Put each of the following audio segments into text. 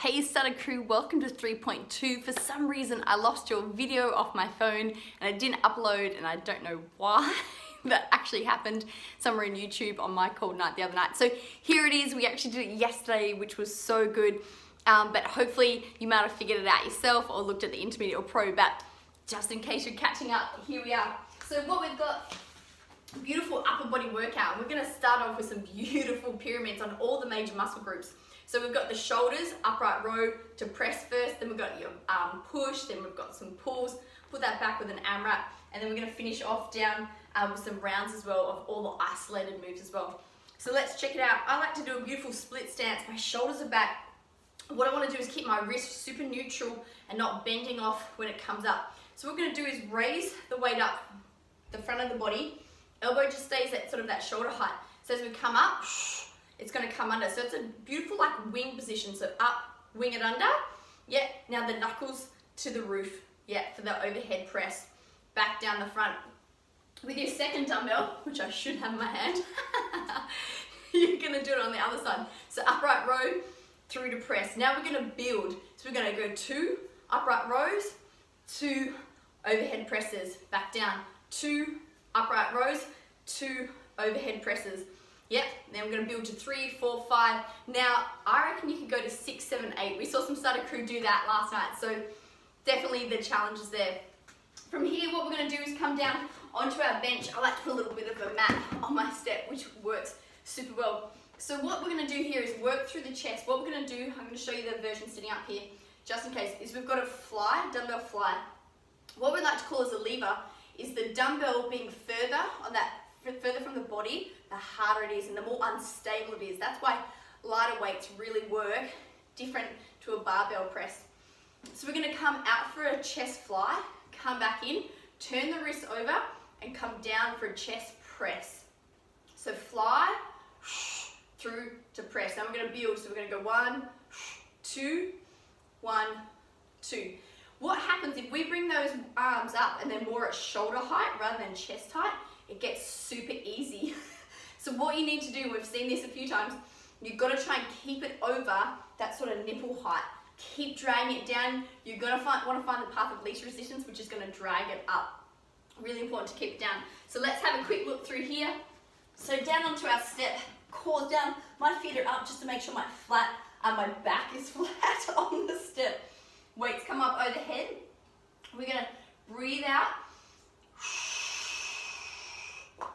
Hey Starter Crew, welcome to 3.2. For some reason I lost your video off my phone and I didn't upload, and I don't know why. That actually happened somewhere in YouTube on my cold night the other night. So here it is. We actually did it yesterday, which was so good. But hopefully you might have figured it out yourself or looked at the Intermediate or Pro, but just in case you're catching up, here we are. So what we've got, beautiful upper body workout. We're gonna start off with some beautiful pyramids on all the major muscle groups. So we've got the shoulders, upright row to press first, then we've got your push, then we've got some pulls, put that back with an AMRAP, and then we're gonna finish off down with some rounds as well of all the isolated moves as well. So let's check it out. I like to do a beautiful split stance. My shoulders are back. What I wanna do is keep my wrist super neutral and not bending off when it comes up. So what we're gonna do is raise the weight up the front of the body. Elbow just stays at sort of that shoulder height. So as we come up, it's going to come under. So it's a beautiful like wing position. So up, wing it under. Yeah, now the knuckles to the roof. Yeah, for the overhead press. Back down the front. With your second dumbbell, which I should have in my hand, you're going to do it on the other side. So upright row through to press. Now we're going to build. So we're going to go 2 upright rows, 2 overhead presses. Back down. 2 upright rows, 2 overhead presses. Yep, then we're going to build to 3, 4, 5. Now, I reckon you could go to 6, 7, 8. We saw some Starter Crew do that last night, so definitely the challenge is there. From here, what we're going to do is come down onto our bench. I like to put a little bit of a mat on my step, which works super well. So what we're going to do here is work through the chest. What we're going to do, I'm going to show you the version sitting up here, just in case, is we've got a fly, dumbbell fly. What we like to call as a lever is the dumbbell being further from the body, the harder it is and the more unstable it is. That's why lighter weights really work different to a barbell press. So we're going to come out for a chest fly, come back in, turn the wrist over and come down for a chest press. So fly, through to press. Now we're going to build, so we're going to go 1, 2, 1, 2. What happens if we bring those arms up and they're more at shoulder height rather than chest height? It gets super easy. So what you need to do, we've seen this a few times, you've got to try and keep it over that sort of nipple height. Keep dragging it down. You're going to want to find the path of least resistance, which is going to drag it up. Really important to keep it down. So let's have a quick look through here. So down onto our step, core down, my feet are up just to make sure my back is flat on the step. Weights come up overhead. We're going to breathe out.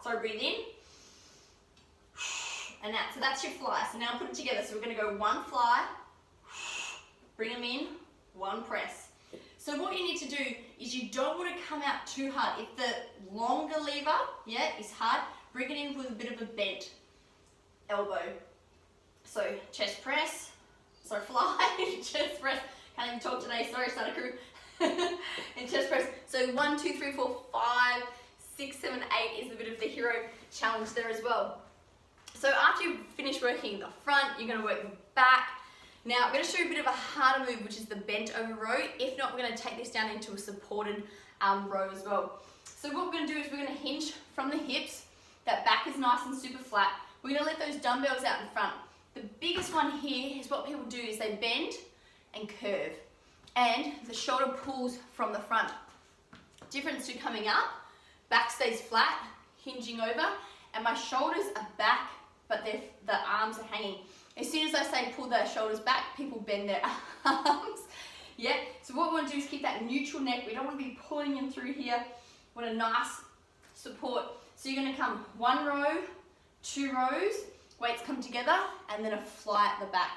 So breathe in. And out. So that's your fly. So now put it together. So we're going to go 1 fly. Bring them in. 1 press. So what you need to do is you don't want to come out too hard. If the longer lever, is hard, bring it in with a bit of a bent elbow. So chest press. So fly. Chest press. Can't even talk today, sorry Starter Crew. And chest press. So 1, 2, 3, 4, 5, 6, 7, 8 is a bit of the hero challenge there as well. So after you finish working the front, you're going to work the back. Now I'm going to show you a bit of a harder move, which is the bent over row. If not, we're going to take this down into a supported row as well. So what we're going to do is we're going to hinge from the hips. That back is nice and super flat. We're going to let those dumbbells out in front. The biggest one here is what people do is they bend and curve, and the shoulder pulls from the front. Difference to coming up, back stays flat, hinging over, and my shoulders are back, but the arms are hanging. As soon as I say pull the shoulders back, people bend their arms. Yeah, so what we want to do is keep that neutral neck. We don't want to be pulling in through here. We want a nice support. So you're going to come 1 row, 2 rows, weights come together, and then a fly at the back.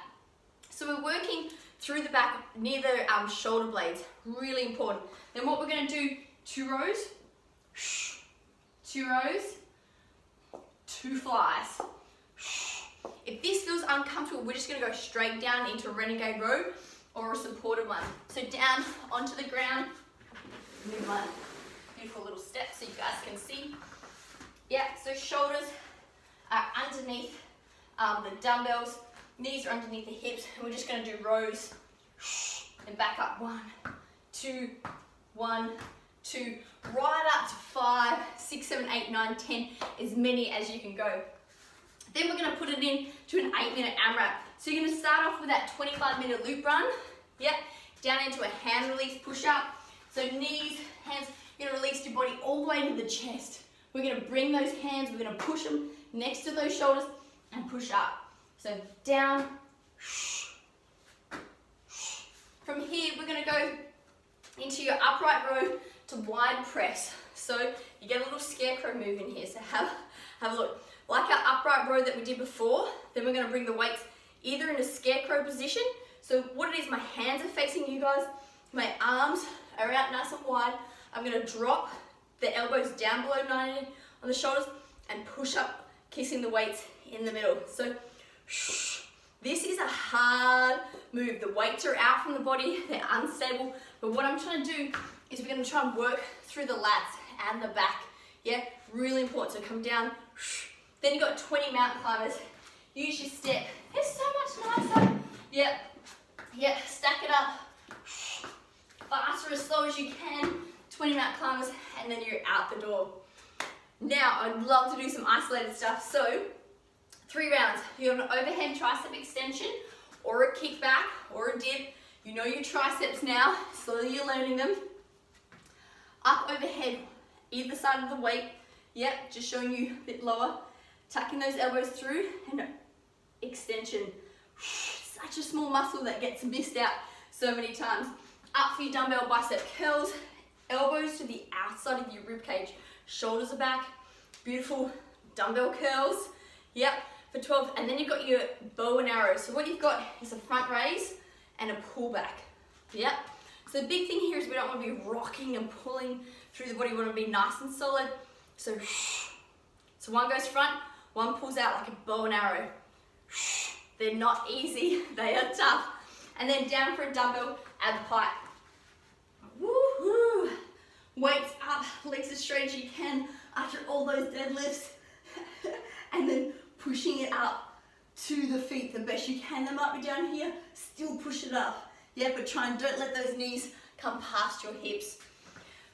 So we're working through the back near the shoulder blades, really important. Then what we're going to do, 2 rows, 2 rows, 2 flies. If this feels uncomfortable, we're just going to go straight down into a renegade row or a supported one. So down onto the ground, move my beautiful little step so you guys can see. Yeah, so shoulders are underneath the dumbbells. Knees are underneath the hips, and we're just going to do rows and back up 1, 2, 1, 2, right up to 5, 6, 7, 8, 9, 10, as many as you can go. Then we're going to put it in to an 8-minute AMRAP. So you're gonna start off with that 25-minute loop run. Yep, down into a hand release push-up. So knees, hands, you're gonna release your body all the way to the chest. We're gonna bring those hands, we're gonna push them next to those shoulders and push up. So down. From here, we're gonna go into your upright row to wide press. So you get a little scarecrow move in here. So have a look. Like our upright row that we did before, then we're gonna bring the weights either in a scarecrow position. So what it is, my hands are facing you guys, my arms are out nice and wide. I'm gonna drop the elbows down below 90 on the shoulders and push up, kissing the weights in the middle. So this is a hard move. The weights are out from the body, they're unstable. But what I'm trying to do is we're gonna try and work through the lats and the back. Yeah, really important. So come down. Then you've got 20 mountain climbers. Use your step. It's so much nicer. Yep, stack it up. Fast or as slow as you can. 20 mountain climbers, and then you're out the door. Now, I'd love to do some isolated stuff. So, 3 rounds. You have an overhead tricep extension, or a kickback, or a dip. You know your triceps now. Slowly you're learning them. Up overhead, either side of the weight. Yep, just showing you a bit lower. Tucking those elbows through, and extension. Such a small muscle that gets missed out so many times. Up for your dumbbell bicep curls. Elbows to the outside of your rib cage. Shoulders are back. Beautiful dumbbell curls. Yep, for 12. And then you've got your bow and arrow. So what you've got is a front raise and a pull back. Yep. So the big thing here is we don't want to be rocking and pulling through the body. We want to be nice and solid. So one goes front, one pulls out like a bow and arrow. They're not easy, they are tough. And then down for a dumbbell ab pike. Woohoo! Weights up, legs as straight as you can after all those deadlifts. And then pushing it up to the feet the best you can. They might be down here, still push it up. Yeah, but try and don't let those knees come past your hips.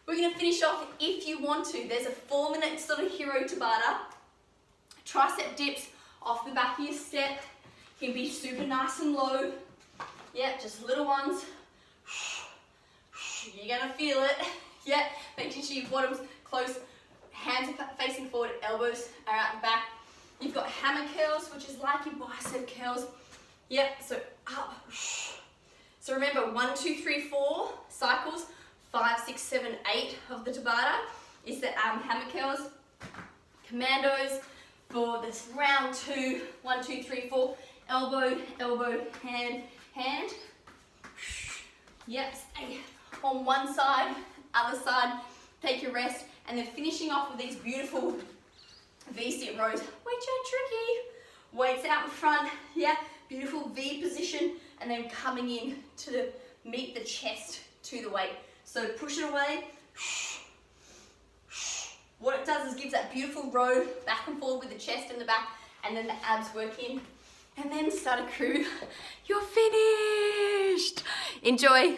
We're gonna finish off, if you want to, there's a 4-minute sort of hero Tabata. Tricep dips off the back of your step. Can be super nice and low. Yep, just little ones. You're gonna feel it. Yep, making sure your bottom's close, hands are facing forward, elbows are out and back. You've got hammer curls, which is like your bicep curls. Yep, so up. So remember, 1, 2, 3, 4 cycles, 5, 6, 7, 8 of the Tabata is the hammer curls. Commandos for this round 2, 1, 2, 3, 4. Elbow, elbow, hand, hand. Yep, stay on one side, other side, take your rest, and then finishing off with these beautiful V-sit rows, which are tricky. Weights out in front, yeah, beautiful V position, and then coming in to meet the chest to the weight. So push it away. What it does is gives that beautiful row back and forth with the chest and the back, and then the abs work in. And then start a crew. You're finished. Enjoy.